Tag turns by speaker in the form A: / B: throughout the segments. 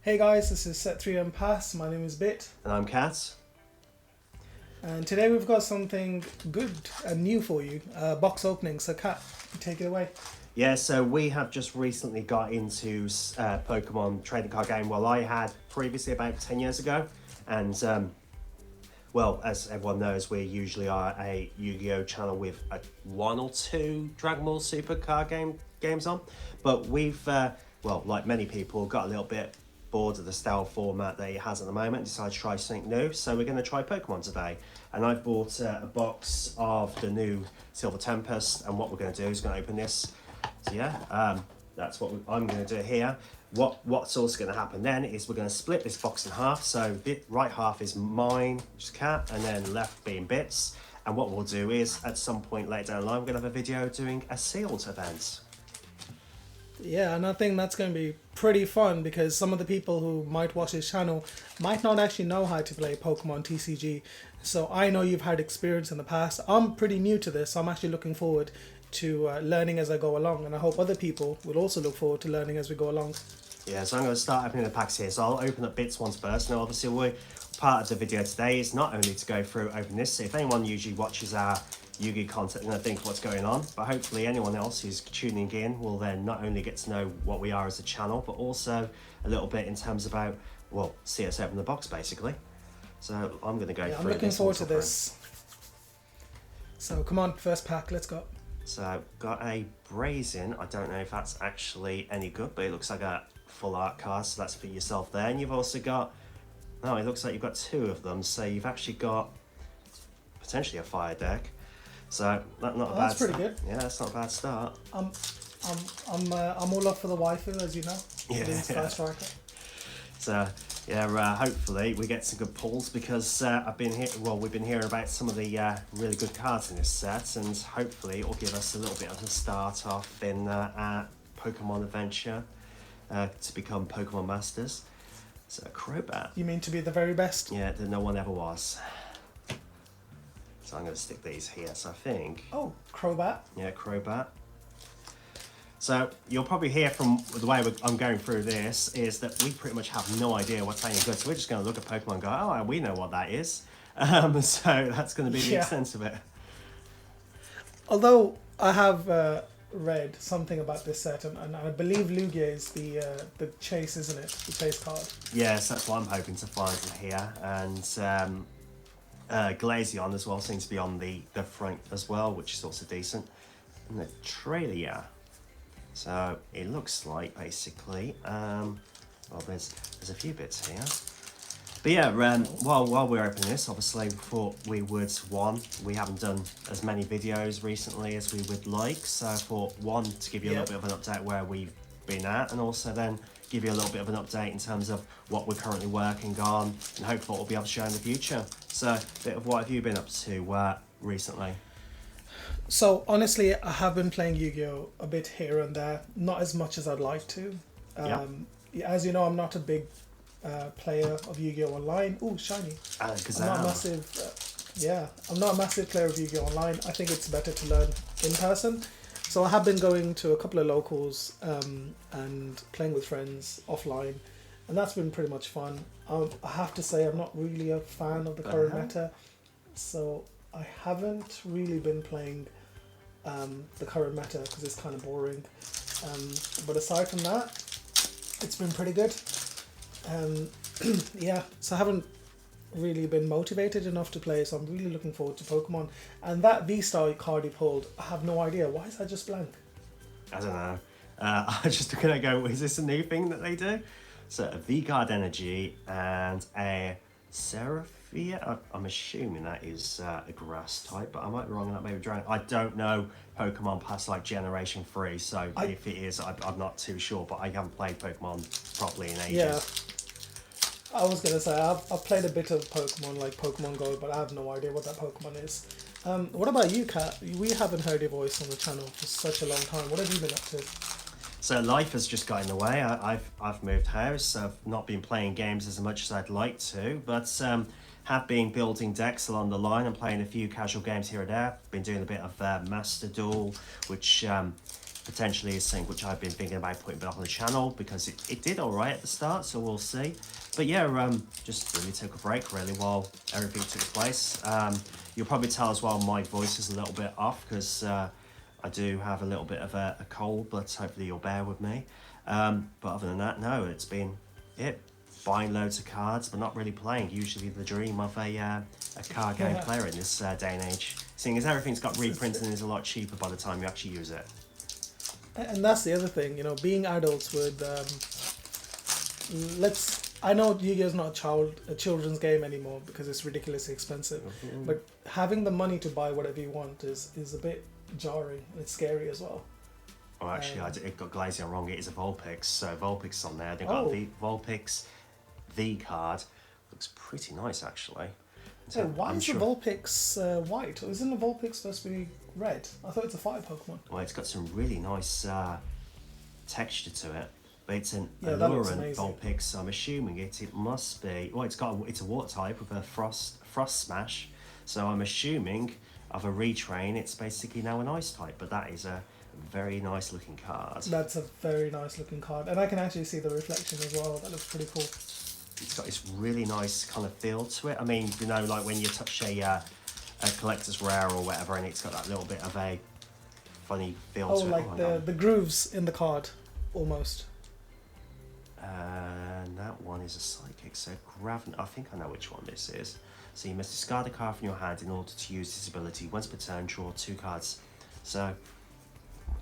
A: Hey guys, this is Set 3 and Pass. My name is Bit,
B: And I'm Kat.
A: and today we've got something good and new for you. Box opening. So, Kat, take it away.
B: Yeah, so we have just recently got into Pokemon trading card game. Well, I had previously about 10 years ago. And, well, as everyone knows, we usually are a Yu-Gi-Oh! Channel with one or two Dragon Ball Super card games on. But we've, well, like many people, got a little bit bored of the style format that it has at the moment, decided to try something new. So we're going to try Pokemon today. And I've bought a box of the new Silver Tempest. And what we're going to do is going to open this. So yeah, that's what I'm going to do here. What's also going to happen then is we're going to split this box in half. So right half is mine, which is Cat, and then left being Bits. And what we'll do is at some point later down the line, we're going to have a video doing a sealed event.
A: Yeah, and I think that's going to be pretty fun because some of the people who might watch this channel might not actually know how to play Pokemon TCG. So I know you've had experience in the past. I'm pretty new to this, so I'm actually looking forward to learning as I go along, and I hope other people will also look forward to learning as we go along.
B: Yeah, so I'm going to start opening the packs here. So I'll open up Bits ones first. Now, obviously, part of the video today is not only to go through open this. So if anyone usually watches our Yu-Gi content, and I think what's going on, but hopefully anyone else who's tuning in will then not only get to know what we are as a channel, but also a little bit in terms about, well, see us open the box basically. So I'm going to go through.
A: I'm looking forward to this. So come on, first pack, let's go.
B: So got a Brazen. I don't know if that's actually any good, but it looks like a full art card, so that's for yourself there. And you've also got, no, it looks like you've got two of them, so you've actually got potentially a fire deck. So not a bad.
A: That's pretty good.
B: Yeah, that's not a bad start.
A: I'm all up for the waifu, as you know.
B: Yeah.
A: Fire striker.
B: So yeah, hopefully we get some good pulls because we've been hearing about some of the really good cards in this set, and hopefully it will give us a little bit of a start off in our Pokemon adventure to become Pokemon masters. So Crobat.
A: You mean to be the very best?
B: Yeah, that no one ever was. So I'm going to stick these here. So I think.
A: Oh, Crobat.
B: Yeah, Crobat. So you'll probably hear from the way I'm going through this is that we pretty much have no idea what's any good. So we're just going to look at Pokemon and go, oh, we know what that is. So that's going to be the extent of it.
A: Although I have read something about this set, and I believe Lugia is the chase, isn't it? The chase card.
B: Yes, that's what I'm hoping to find in here. And Glaceon as well seems to be on the front as well, which is also decent. And the Trelia. So it looks like basically, well, there's a few bits here. But yeah, while we're opening this, obviously we thought we would, we haven't done as many videos recently as we would like. So I thought, to give you a little bit of an update where we've been at, and also then give you a little bit of an update in terms of what we're currently working on, and hopefully what we'll be able to show in the future. So a bit of what have you been up to recently?
A: So honestly, I have been playing Yu-Gi-Oh! A bit here and there, not as much as I'd like to. As you know, I'm not a big player of Yu-Gi-Oh! Online. Ooh, shiny. I'm not a massive. I'm not a massive player of Yu-Gi-Oh! Online. I think it's better to learn in person. So I have been going to a couple of locals and playing with friends offline, and that's been pretty much fun. I have to say I'm not really a fan of the current meta, so I haven't really been playing the current meta because it's kind of boring. But aside from that, it's been pretty good. So I haven't really been motivated enough to play, so I'm really looking forward to Pokemon. And that V-Star card he pulled, I have no idea. Why is that just blank?
B: I don't know. I just gonna go, is this a new thing that they do? So a V-Guard Energy and a Seraphia. I'm assuming that is a grass type, but I might be wrong on that, maybe Dragon. I don't know Pokemon past like Generation 3, so if it is, I'm not too sure, but I haven't played Pokemon properly in ages.
A: Yeah. I was going to say, I've played a bit of Pokemon, like Pokemon Go, but I have no idea what that Pokemon is. What about you, Kat? We haven't heard your voice on the channel for such a long time. What have you been up to?
B: So life has just got in the way. I've moved house. I've not been playing games as much as I'd like to, but have been building decks along the line and playing a few casual games here and there. Been doing a bit of Master Duel, which potentially is something which I've been thinking about putting back on the channel, because it did all right at the start, so we'll see. But yeah, just really took a break really while everything took place. You'll probably tell as well my voice is a little bit off, because I do have a little bit of a cold, but hopefully you'll bear with me. But other than that, no, it's been buying loads of cards, but not really playing. Usually the dream of a card game player in this day and age. Seeing as everything's got reprints and is a lot cheaper by the time you actually use it.
A: And that's the other thing, you know, being adults with I know Yu-Gi-Oh's not a children's game anymore because it's ridiculously expensive, but having the money to buy whatever you want is a bit jarring. It's scary as well.
B: Oh, actually, it got Glazier wrong. It is a Vulpix, so Vulpix on there. They've got the Vulpix V card. Looks pretty nice, actually.
A: So why is the Vulpix white? Or isn't the Vulpix supposed to be red? I thought it's a fire Pokemon.
B: Well, it's got some really nice texture to it. But it's an
A: that looks
B: Aluran
A: amazing.
B: Vulpix, so I'm assuming it must be... Well, it's a water type with a Frost Smash. So I'm assuming of a retrain, it's basically now an ice type. But that is a very nice looking card.
A: That's a very nice looking card. And I can actually see the reflection as well. That looks pretty cool.
B: It's got this really nice kind of feel to it. I mean, you know, like when you touch a collector's rare or whatever, and it's got that little bit of a funny feel to it.
A: Like the grooves in the card, almost.
B: And that one is a psychic, so I think I know which one this is. So you must discard a card from your hand in order to use this ability. Once per turn, draw 2 cards. So,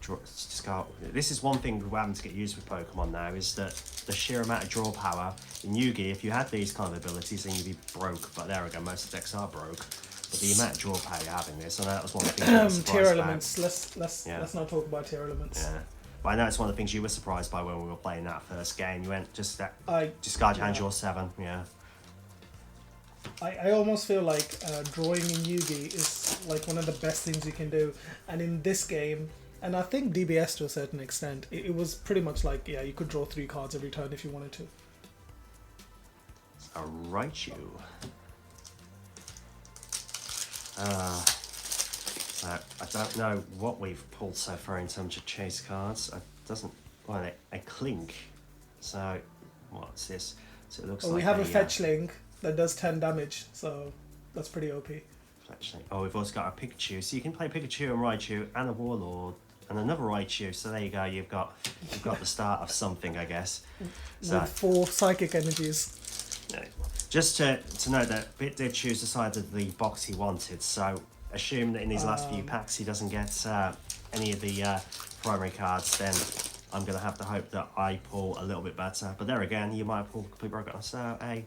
B: discard. This is one thing we're having to get used with Pokemon now, is that the sheer amount of draw power in Yu-Gi, if you had these kind of abilities, then you'd be broke. But there we go, most decks are broke. But the amount of draw power you have in this, I know that was one of the things I was surprised
A: tier
B: about.
A: elements. Let's not talk about tier elements.
B: Yeah. But I know it's one of the things you were surprised by when we were playing that first game. You went, discard your hand, draw 7, yeah.
A: I almost feel like drawing in Yu-Gi is like one of the best things you can do. And in this game, and I think DBS to a certain extent, it was pretty much like, you could draw 3 cards every turn if you wanted to.
B: A Raichu. I don't know what we've pulled so far in terms of chase cards. A Clink. So, what's this? So it looks like
A: we have a Fetchling that does 10 damage, so that's pretty OP.
B: Fetchling. Oh, we've also got a Pikachu. So you can play Pikachu and Raichu and a Warlord and another Raichu. So there you go. You've got the start of something, I guess. So,
A: with 4 psychic energies.
B: Yeah. Just to note that Bit did choose the side of the box he wanted. So assume that in these last few packs he doesn't get any of the primary cards, then I'm going to have to hope that I pull a little bit better. But there again, you might pull complete broken. So a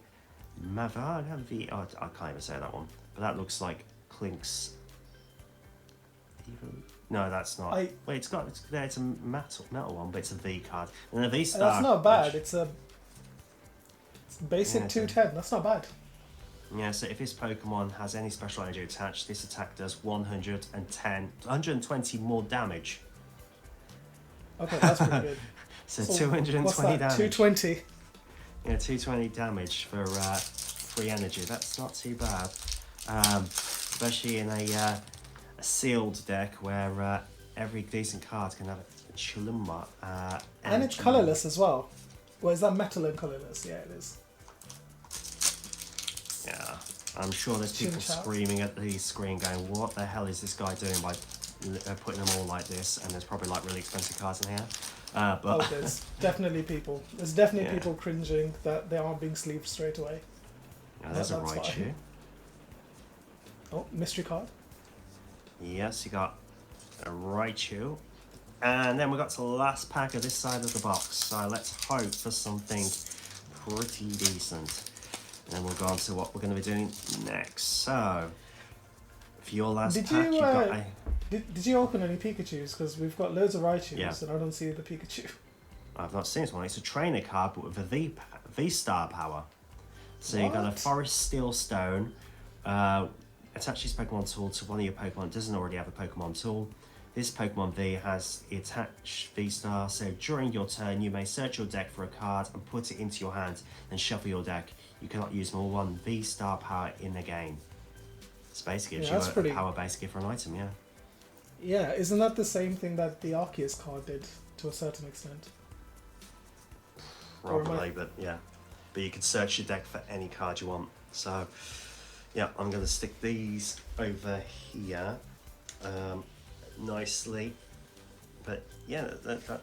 B: Mavaga V. Oh, I can't even say that one. But that looks like Clink's. No, that's not. Wait, it's a metal one, but it's a V card. And a V star.
A: That's not bad. It's basic 210. That's not bad.
B: Yeah, so if this Pokemon has any special energy attached, this attack does 120 more damage.
A: Okay, that's pretty good.
B: So 220
A: what's that?
B: damage.
A: 220.
B: Yeah, 220 damage for free energy. That's not too bad. Especially in a sealed deck where every decent card can have a Chilumba.
A: And it's colourless as well. Well, is that metal and colourless? Yeah, it is.
B: Yeah, I'm sure there's people screaming at the screen going, what the hell is this guy doing by putting them all like this? And there's probably like really expensive cards in here. But
A: there's definitely people. There's definitely people cringing that they aren't being sleeved straight away.
B: Yeah, there's a Raichu.
A: Oh, mystery card.
B: Yes, you got a Raichu. And then we got to the last pack of this side of the box. So let's hope for something pretty decent. And then we'll go on to what we're going to be doing next. So, for your last pack, you got a...
A: Did you open any Pikachus? Because we've got loads of Raichus and I don't see the Pikachu.
B: I've not seen this one. It's a trainer card, but with a V-Star power. So you've got a Forest Steel Stone. Attach this Pokemon tool to one of your Pokemon that doesn't already have a Pokemon tool. This Pokemon V has the attached V-Star, so during your turn you may search your deck for a card and put it into your hand and shuffle your deck. You cannot use more one V-Star power in the game. It's basically a power base gift for an item,
A: Yeah, isn't that the same thing that the Arceus card did to a certain extent? Or am I-
B: Probably, but yeah. But you can search your deck for any card you want. So, yeah, I'm going to stick these over here nicely. But yeah, that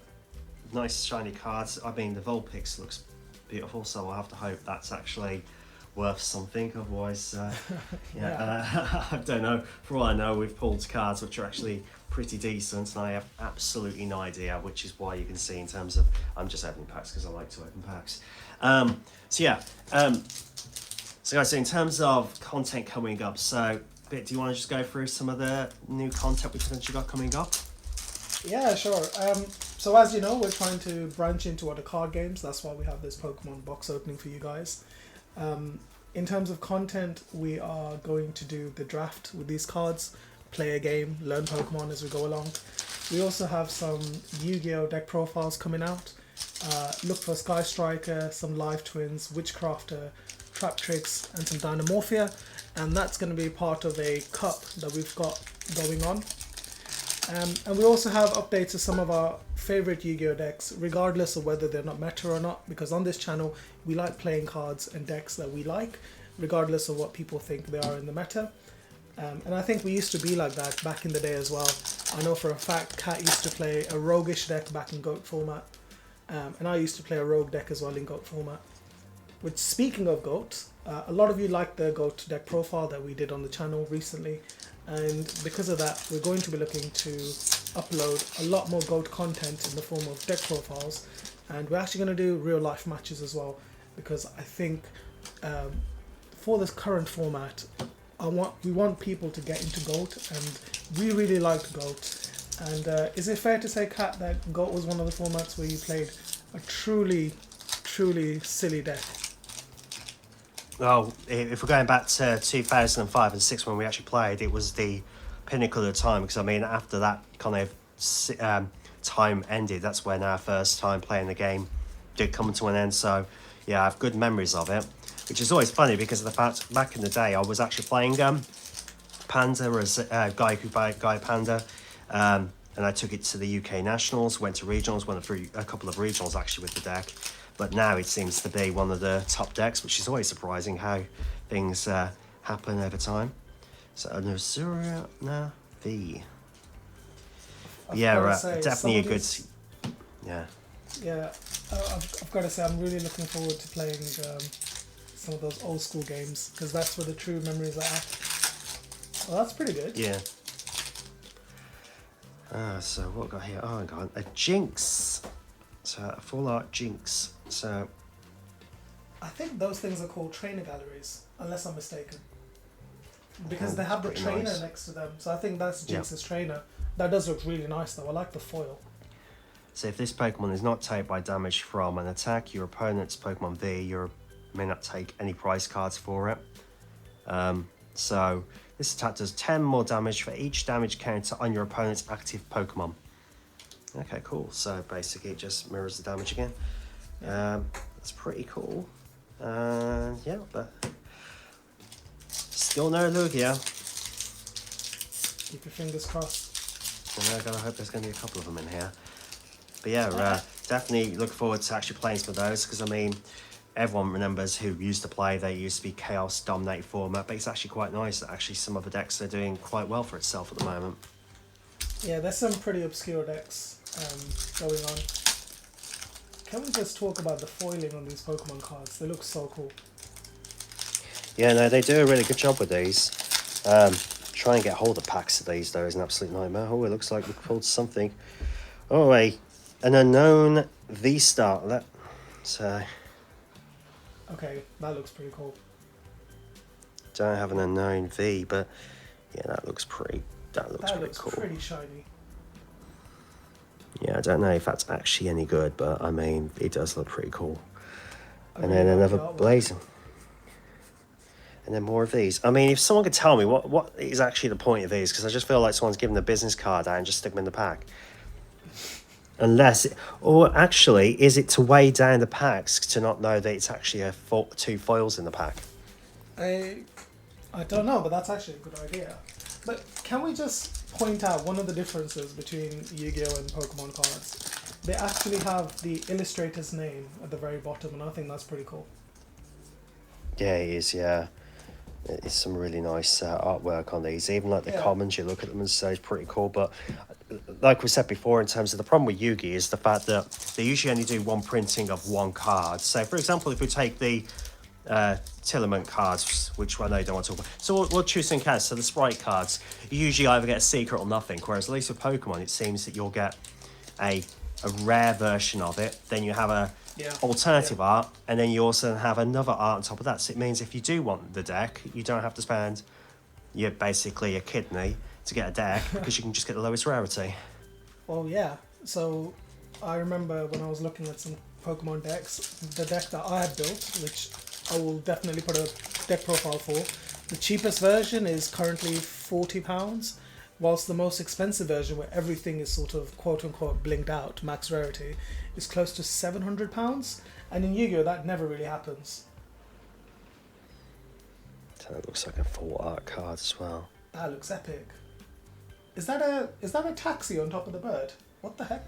B: nice shiny cards. I mean, the Vulpix looks beautiful, so I'll have to hope that's actually worth something. Otherwise, I don't know. For all I know, we've pulled cards which are actually pretty decent, and I have absolutely no idea, which is why you can see in terms of I'm just opening packs because I like to open packs. So guys, so in terms of content coming up, so do you want to just go through some of the new content we potentially got coming up?
A: Yeah, sure. So as you know, we're trying to branch into other card games. That's why we have this Pokemon box opening for you guys. In terms of content, we are going to do the draft with these cards, play a game, learn Pokemon as we go along. We also have some Yu-Gi-Oh! Deck profiles coming out. Look for Sky Striker, some Live Twins, Witchcrafter, Trap Tricks, and some Dynamorphia. And that's going to be part of a cup that we've got going on. And we also have updates of some of our favorite Yu-Gi-Oh! Decks, regardless of whether they're not meta or not, because on this channel, we like playing cards and decks that we like, regardless of what people think they are in the meta. And I think we used to be like that back in the day as well. I know for a fact Kat used to play a roguish deck back in GOAT format, and I used to play a rogue deck as well in GOAT format. Which, speaking of GOAT, a lot of you liked the GOAT deck profile that we did on the channel recently, and because of that, we're going to be looking to upload a lot more GOAT content in the form of deck profiles, and we're actually going to do real life matches as well, because I think for this current format, we want people to get into GOAT, and we really liked GOAT. And is it fair to say, Kat, that GOAT was one of the formats where you played a truly silly deck?
B: Well, if we're going back to 2005 and 6 when we actually played, it was the pinnacle of the time, because I mean, after that kind of time ended, that's when our first time playing the game did come to an end. So yeah, I have good memories of it, which is always funny because of the fact back in the day I was actually playing Panda as Guy Panda, and I took it to the UK Nationals, went to regionals, went through a couple of regionals actually with the deck. But now it seems to be one of the top decks, which is always surprising how things happen over time. So Nozuria V. Yeah, definitely a good. Yeah.
A: Yeah, I've got to say I'm really looking forward to playing some of those old school games, because that's where the true memories are at. Well, that's pretty good.
B: Yeah. So what I got here? Oh, I got a Jinx. So a full art Jinx. So
A: I think those things are called trainer galleries, unless I'm mistaken. Because they have the
B: pretty
A: trainer
B: nice.
A: next to them. So I think that's Jinx's trainer. That does look really nice though. I like the foil.
B: So if this Pokemon is not taken by damage from an attack, your opponent's Pokemon V, you may not take any prize cards for it. So this attack does 10 more damage for each damage counter on your opponent's active Pokemon. Okay, cool. So basically it just mirrors the damage again. That's pretty cool. Yeah, but still no Lugia.
A: Keep your fingers crossed.
B: And I gotta hope there's gonna be a couple of them in here. But yeah, definitely look forward to actually playing some of those, because I mean, everyone remembers who used to play. They used to be chaos dominated format, but it's actually quite nice that actually some of the decks are doing quite well for itself at the moment.
A: Yeah, there's some pretty obscure decks going on. Can we just talk about the foiling on these Pokemon cards? They look so cool.
B: Yeah, no, they do a really good job with these. Try and get hold of packs of these though is an absolute nightmare. Oh, it looks like we've pulled something. Oh, an unknown V-Star. So
A: Okay, that looks pretty cool.
B: don't have an unknown V, but yeah, that looks pretty cool.
A: Pretty shiny.
B: Yeah, I don't know if that's actually any good, but I mean, it does look pretty cool. And then another Blazing. And then more of these. I mean, if someone could tell me what is actually the point of these, because I just feel like someone's given the business card out and just stick them in the pack. Or actually, is it to weigh down the packs to not know that it's actually two foils in the pack?
A: I don't know, but that's actually a good idea. But can we just point out one of the differences between Yu-Gi-Oh and Pokemon cards. They actually have the illustrator's name at the very bottom, and I think that's pretty cool.
B: Yeah, it is. Yeah, it's some really nice artwork on these. Even like the commons, you look at them and say it's pretty cool. But like we said before, in terms of the problem with Yu-Gi is the fact that they usually only do one printing of one card. So, for example, if we take the Tillerman cards, which I know you don't want to talk about. So we'll choose in cards. So the Sprite cards, you usually either get a secret or nothing. Whereas at least with Pokemon, it seems that you'll get a rare version of it. Then you have a alternative art, and then you also have another art on top of that. So it means if you do want the deck, you don't have to spend basically a kidney to get a deck because you can just get the lowest rarity.
A: Well, yeah. So I remember when I was looking at some Pokemon decks, the deck that I had built, which I will definitely put a deck profile for, the cheapest version is currently £40, whilst the most expensive version, where everything is sort of quote-unquote blinked out, max rarity, is close to £700. And in Yu-Gi-Oh that never really happens.
B: That looks like a full art card as well.
A: That looks epic. Is that a taxi on top of the bird? What the heck?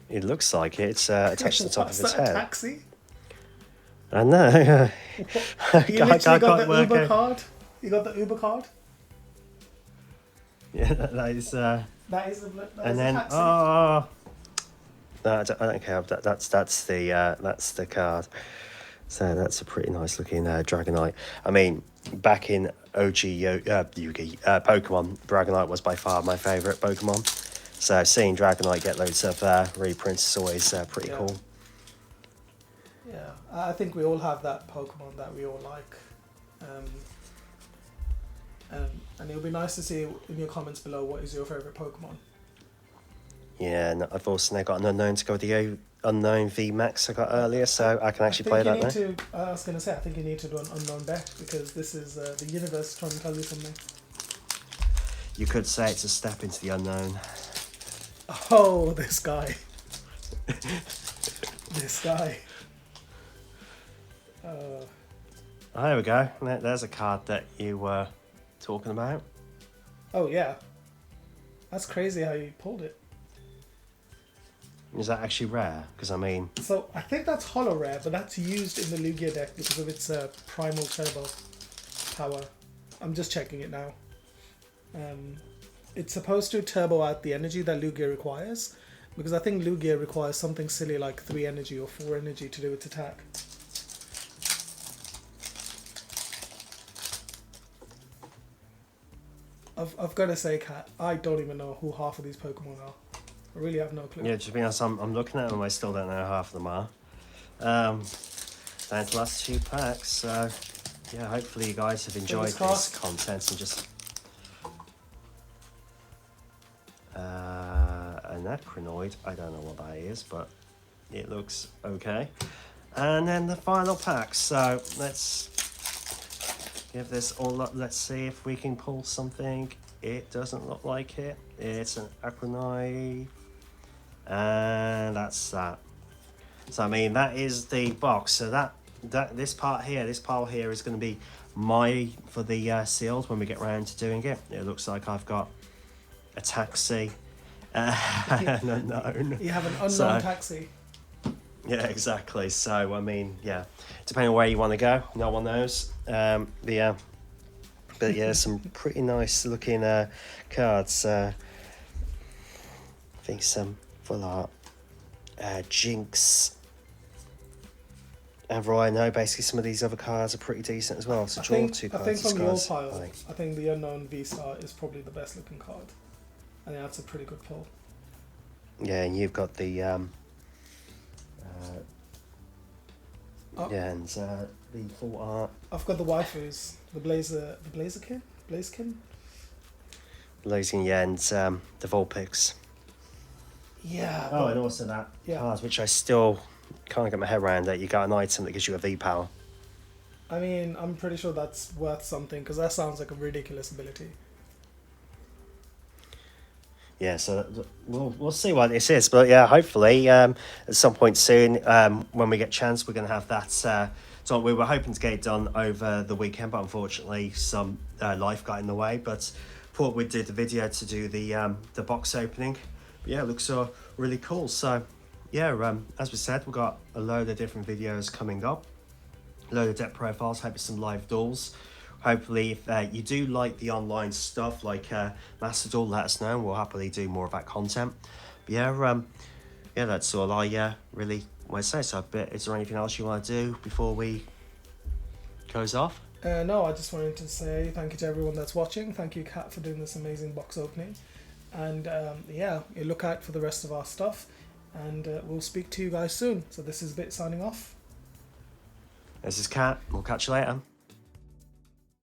B: It looks like it. It's attached to the top of its head.
A: A taxi?
B: I know.
A: You literally got the Uber card? You got the Uber card?
B: Yeah, that is
A: a taxi.
B: No, I don't care. That's the card. So that's a pretty nice looking Dragonite. I mean, back in OG Yu-Gi Pokemon, Dragonite was by far my favourite Pokemon. So seeing Dragonite get loads of reprints is always pretty cool.
A: Yeah, I think we all have that Pokemon that we all like. And it would be nice to see in your comments below what is your favourite Pokemon.
B: Yeah, and I've also now got an Unknown to go with the Unknown VMAX I got earlier, so I can actually play that now.
A: I was going to say, I think you need to do an Unknown deck, because this is the universe trying to tell you something.
B: You could say it's a step into the unknown.
A: Oh, this guy. This guy.
B: Oh, there we go. There's a card that you were talking about.
A: Oh, yeah. That's crazy how you pulled it.
B: Is that actually rare? Because I mean...
A: So, I think that's holo rare, but that's used in the Lugia deck because of its primal turbo power. I'm just checking it now. It's supposed to turbo out the energy that Lugia requires, because I think Lugia requires something silly like 3 energy or 4 energy to do its attack. I've got to say, Kat, I don't even know who half of these Pokemon are. I really have no clue.
B: Yeah, to be honest, I'm looking at them, I still don't know how half of them are. Down to the last 2 packs, so yeah, hopefully you guys have enjoyed this content and just... an Acronoid, I don't know what that is, but it looks okay. And then the final pack, so let's give this all up. Let's see if we can pull something. It doesn't look like it. It's an Acronoid, and that's that. So I mean, that is the box. So this pile here is going to be for the sealed when we get around to doing it. It looks like I've got a taxi, an unknown.
A: You have an unknown taxi.
B: Yeah, exactly. So I mean, yeah, depending on where you want to go, no one knows. But yeah, some pretty nice looking cards. I think some full art. Jinx. And I know basically some of these other cards are pretty decent as well. So draw 2 cards.
A: I think from your pile, I think the Unknown V-Star is probably the best looking card. I think that's a pretty good pull.
B: Yeah, and you've got the the full art.
A: I've got the waifus, the Blaziken,
B: yeah, and the Vulpix.
A: Yeah.
B: Oh, and also that card, which I still can't get my head around, that you got an item that gives you a V-Power.
A: I mean, I'm pretty sure that's worth something, because that sounds like a ridiculous ability. Yeah,
B: so we'll see what this is, but yeah, hopefully at some point soon, when we get a chance, we're going to have that done. We were hoping to get it done over the weekend, but unfortunately some life got in the way. But thought we'd do the video to do the box opening. But yeah, it looks really cool. So yeah, as we said, we've got a load of different videos coming up, a load of deck profiles, hopefully some live duels. Hopefully, if you do like the online stuff like Master Duel, let us know. We'll happily do more of that content. But yeah, that's all I really want to say. So, is there anything else you want to do before we close off?
A: No, I just wanted to say thank you to everyone that's watching. Thank you, Kat, for doing this amazing box opening. And yeah, you look out for the rest of our stuff. And we'll speak to you guys soon. So this is Bit signing off.
B: This is Kat. We'll catch you later.